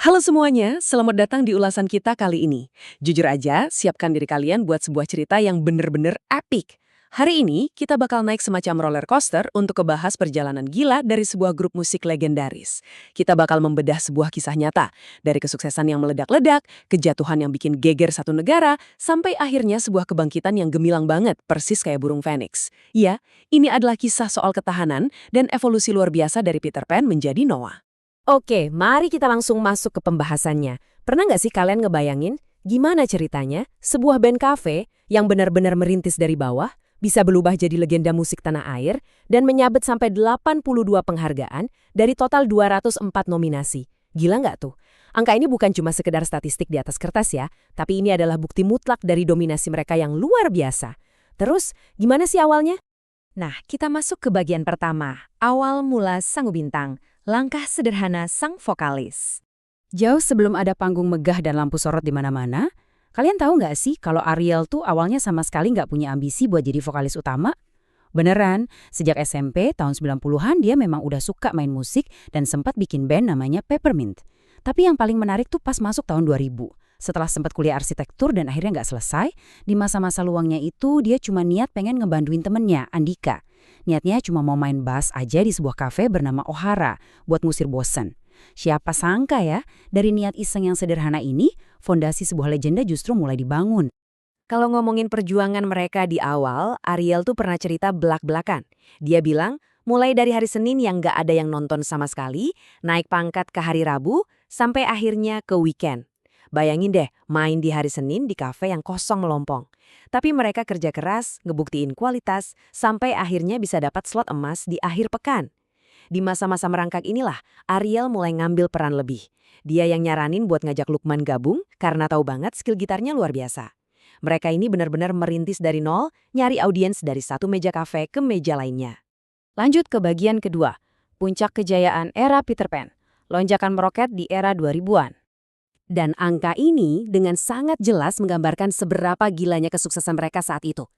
Halo semuanya, selamat datang di ulasan kita kali ini. Jujur aja, siapkan diri kalian buat sebuah cerita yang bener-bener epic. Hari ini, kita bakal naik semacam roller coaster untuk kebahas perjalanan gila dari sebuah grup musik legendaris. Kita bakal membedah sebuah kisah nyata, dari kesuksesan yang meledak-ledak, kejatuhan yang bikin geger satu negara, sampai akhirnya sebuah kebangkitan yang gemilang banget, persis kayak burung phoenix. Ya, ini adalah kisah soal ketahanan dan evolusi luar biasa dari Peter Pan menjadi Noah. Oke, mari kita langsung masuk ke pembahasannya. Pernah nggak sih kalian ngebayangin gimana ceritanya sebuah band cafe yang benar-benar merintis dari bawah bisa berubah jadi legenda musik tanah air dan menyabet sampai 82 penghargaan dari total 204 nominasi. Gila nggak tuh? Angka ini bukan cuma sekedar statistik di atas kertas ya, tapi ini adalah bukti mutlak dari dominasi mereka yang luar biasa. Terus, gimana sih awalnya? Nah, kita masuk ke bagian pertama, awal mula Sang Bintang. Langkah sederhana sang vokalis. Jauh sebelum ada panggung megah dan lampu sorot di mana-mana, kalian tahu nggak sih kalau Ariel tuh awalnya sama sekali nggak punya ambisi buat jadi vokalis utama? Beneran, sejak SMP tahun 90-an dia memang udah suka main musik dan sempat bikin band namanya Peppermint. Tapi yang paling menarik tuh pas masuk tahun 2000. Setelah sempat kuliah arsitektur dan akhirnya nggak selesai, di masa-masa luangnya itu dia cuma niat pengen ngebantuin temennya, Andika. Niatnya cuma mau main bass aja di sebuah kafe bernama O'Hara buat ngusir bosen. Siapa sangka ya, dari niat iseng yang sederhana ini, fondasi sebuah legenda justru mulai dibangun. Kalau ngomongin perjuangan mereka di awal, Ariel tuh pernah cerita belak-belakan. Dia bilang, mulai dari hari Senin yang nggak ada yang nonton sama sekali, naik pangkat ke hari Rabu, sampai akhirnya ke weekend. Bayangin deh, main di hari Senin di kafe yang kosong melompong. Tapi mereka kerja keras, ngebuktiin kualitas, sampai akhirnya bisa dapat slot emas di akhir pekan. Di masa-masa merangkak inilah, Ariel mulai ngambil peran lebih. Dia yang nyaranin buat ngajak Lukman gabung, karena tahu banget skill gitarnya luar biasa. Mereka ini benar-benar merintis dari nol, nyari audiens dari satu meja kafe ke meja lainnya. Lanjut ke bagian kedua, puncak kejayaan era Peter Pan. Lonjakan meroket di era 2000-an. Dan angka ini dengan sangat jelas menggambarkan seberapa gilanya kesuksesan mereka saat itu.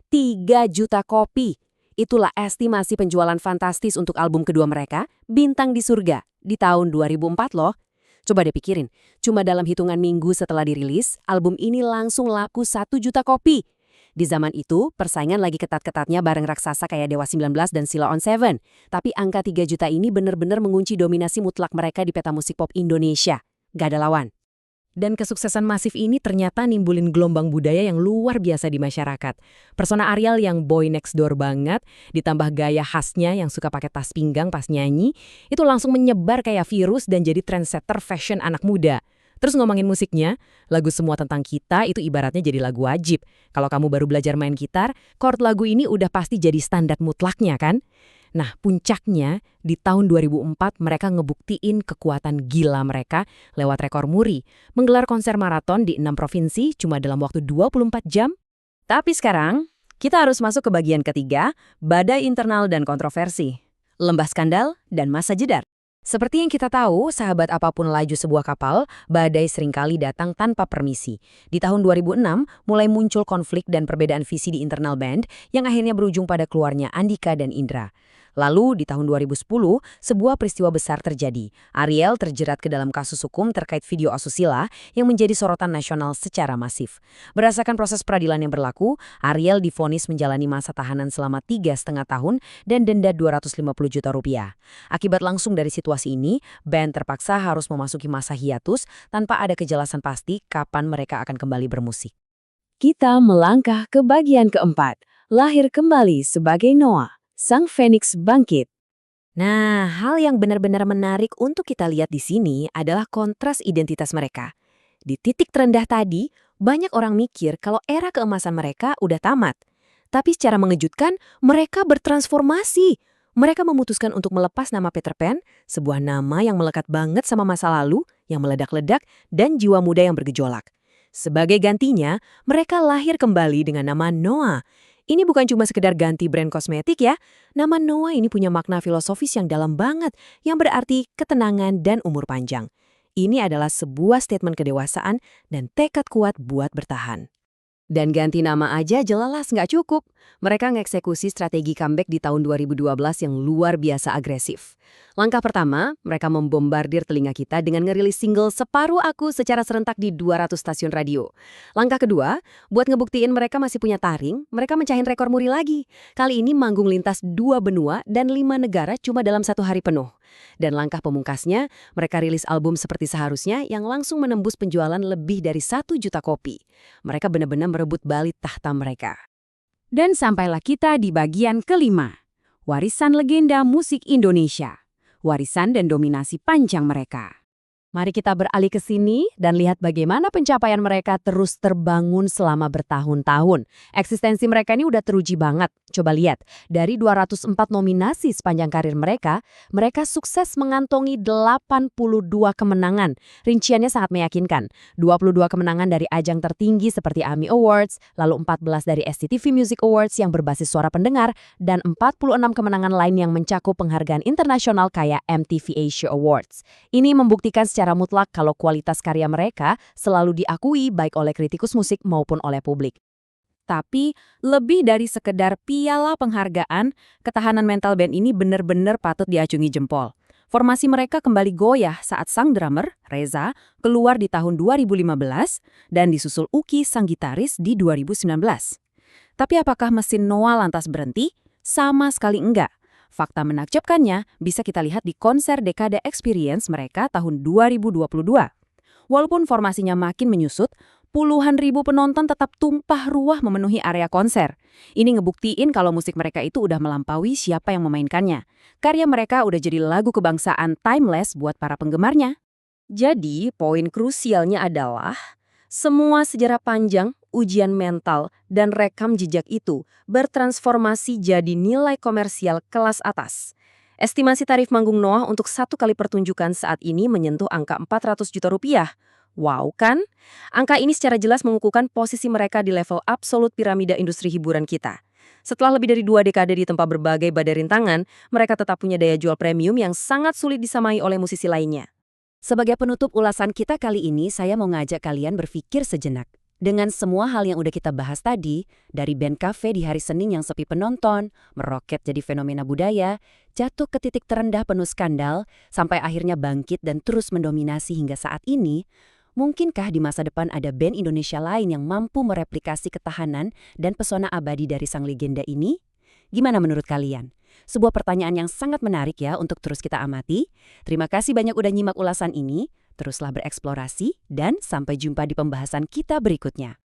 3 juta kopi. Itulah estimasi penjualan fantastis untuk album kedua mereka, Bintang di Surga, di tahun 2004 loh. Coba deh pikirin, cuma dalam hitungan minggu setelah dirilis, album ini langsung laku 1 juta kopi. Di zaman itu, persaingan lagi ketat-ketatnya bareng raksasa kayak Dewa 19 dan Sheila on 7. Tapi angka 3 juta ini benar-benar mengunci dominasi mutlak mereka di peta musik pop Indonesia. Gak ada lawan. Dan kesuksesan masif ini ternyata nimbulin gelombang budaya yang luar biasa di masyarakat. Persona Ariel yang boy next door banget, ditambah gaya khasnya yang suka pakai tas pinggang pas nyanyi, itu langsung menyebar kayak virus dan jadi trendsetter fashion anak muda. Terus ngomongin musiknya, lagu Semua Tentang Kita itu ibaratnya jadi lagu wajib. Kalau kamu baru belajar main gitar, chord lagu ini udah pasti jadi standar mutlaknya kan? Nah, puncaknya di tahun 2004 mereka ngebuktiin kekuatan gila mereka lewat rekor muri, menggelar konser maraton di 6 provinsi cuma dalam waktu 24 jam. Tapi sekarang, kita harus masuk ke bagian ketiga, badai internal dan kontroversi, lembah skandal dan masa jedar. Seperti yang kita tahu, sahabat apapun laju sebuah kapal, badai seringkali datang tanpa permisi. Di tahun 2006, mulai muncul konflik dan perbedaan visi di internal band yang akhirnya berujung pada keluarnya Andika dan Indra. Lalu, di tahun 2010, sebuah peristiwa besar terjadi. Ariel terjerat ke dalam kasus hukum terkait video asusila yang menjadi sorotan nasional secara masif. Berdasarkan proses peradilan yang berlaku, Ariel divonis menjalani masa tahanan selama 3,5 tahun dan denda 250 juta rupiah. Akibat langsung dari situasi ini, band terpaksa harus memasuki masa hiatus tanpa ada kejelasan pasti kapan mereka akan kembali bermusik. Kita melangkah ke bagian keempat, lahir kembali sebagai Noah, sang Phoenix bangkit. Nah, hal yang benar-benar menarik untuk kita lihat di sini adalah kontras identitas mereka. Di titik terendah tadi, banyak orang mikir kalau era keemasan mereka udah tamat. Tapi secara mengejutkan, mereka bertransformasi. Mereka memutuskan untuk melepas nama Peter Pan, sebuah nama yang melekat banget sama masa lalu, yang meledak-ledak, dan jiwa muda yang bergejolak. Sebagai gantinya, mereka lahir kembali dengan nama Noah. Ini bukan cuma sekedar ganti brand kosmetik ya. Nama Noah ini punya makna filosofis yang dalam banget, yang berarti ketenangan dan umur panjang. Ini adalah sebuah statement kedewasaan dan tekad kuat buat bertahan. Dan ganti nama aja jelas nggak cukup. Mereka ngeksekusi strategi comeback di tahun 2012 yang luar biasa agresif. Langkah pertama, mereka membombardir telinga kita dengan ngerilis single Separuh Aku secara serentak di 200 stasiun radio. Langkah kedua, buat ngebuktiin mereka masih punya taring, mereka mencahin rekor muri lagi. Kali ini manggung lintas 2 benua dan 5 negara cuma dalam 1 hari penuh. Dan langkah pemungkasnya, mereka rilis album Seperti Seharusnya yang langsung menembus penjualan lebih dari 1 juta kopi. Mereka benar-benar merebut balik tahta mereka. Dan sampailah kita di bagian kelima. Warisan legenda musik Indonesia. Warisan dan dominasi panjang mereka. Mari kita beralih ke sini dan lihat bagaimana pencapaian mereka terus terbangun selama bertahun-tahun. Eksistensi mereka ini udah teruji banget. Coba lihat, dari 204 nominasi sepanjang karir mereka, mereka sukses mengantongi 82 kemenangan. Rinciannya sangat meyakinkan. 22 kemenangan dari ajang tertinggi seperti AMI Awards, lalu 14 dari SCTV Music Awards yang berbasis suara pendengar, dan 46 kemenangan lain yang mencakup penghargaan internasional kayak MTV Asia Awards. Ini membuktikan secara mutlak kalau kualitas karya mereka selalu diakui baik oleh kritikus musik maupun oleh publik. Tapi, lebih dari sekedar piala penghargaan, ketahanan mental band ini benar-benar patut diacungi jempol. Formasi mereka kembali goyah saat sang drummer, Reza, keluar di tahun 2015 dan disusul Uki sang gitaris di 2019. Tapi apakah mesin Noah lantas berhenti? Sama sekali enggak. Fakta menakjubkannya bisa kita lihat di konser Dekade Experience mereka tahun 2022. Walaupun formasinya makin menyusut, puluhan ribu penonton tetap tumpah ruah memenuhi area konser. Ini ngebuktiin kalau musik mereka itu udah melampaui siapa yang memainkannya. Karya mereka udah jadi lagu kebangsaan timeless buat para penggemarnya. Jadi, poin krusialnya adalah semua sejarah panjang, ujian mental, dan rekam jejak itu bertransformasi jadi nilai komersial kelas atas. Estimasi tarif manggung Noah untuk 1 kali pertunjukan saat ini menyentuh angka 400 juta rupiah. Wow kan? Angka ini secara jelas mengukuhkan posisi mereka di level absolut piramida industri hiburan kita. Setelah lebih dari 2 dekade ditempa berbagai badai rintangan, mereka tetap punya daya jual premium yang sangat sulit disamai oleh musisi lainnya. Sebagai penutup ulasan kita kali ini, saya mau ngajak kalian berpikir sejenak. Dengan semua hal yang udah kita bahas tadi, dari band cafe di hari Senin yang sepi penonton, meroket jadi fenomena budaya, jatuh ke titik terendah penuh skandal, sampai akhirnya bangkit dan terus mendominasi hingga saat ini, mungkinkah di masa depan ada band Indonesia lain yang mampu mereplikasi ketahanan dan pesona abadi dari sang legenda ini? Gimana menurut kalian? Sebuah pertanyaan yang sangat menarik ya untuk terus kita amati. Terima kasih banyak udah nyimak ulasan ini. Teruslah bereksplorasi dan sampai jumpa di pembahasan kita berikutnya.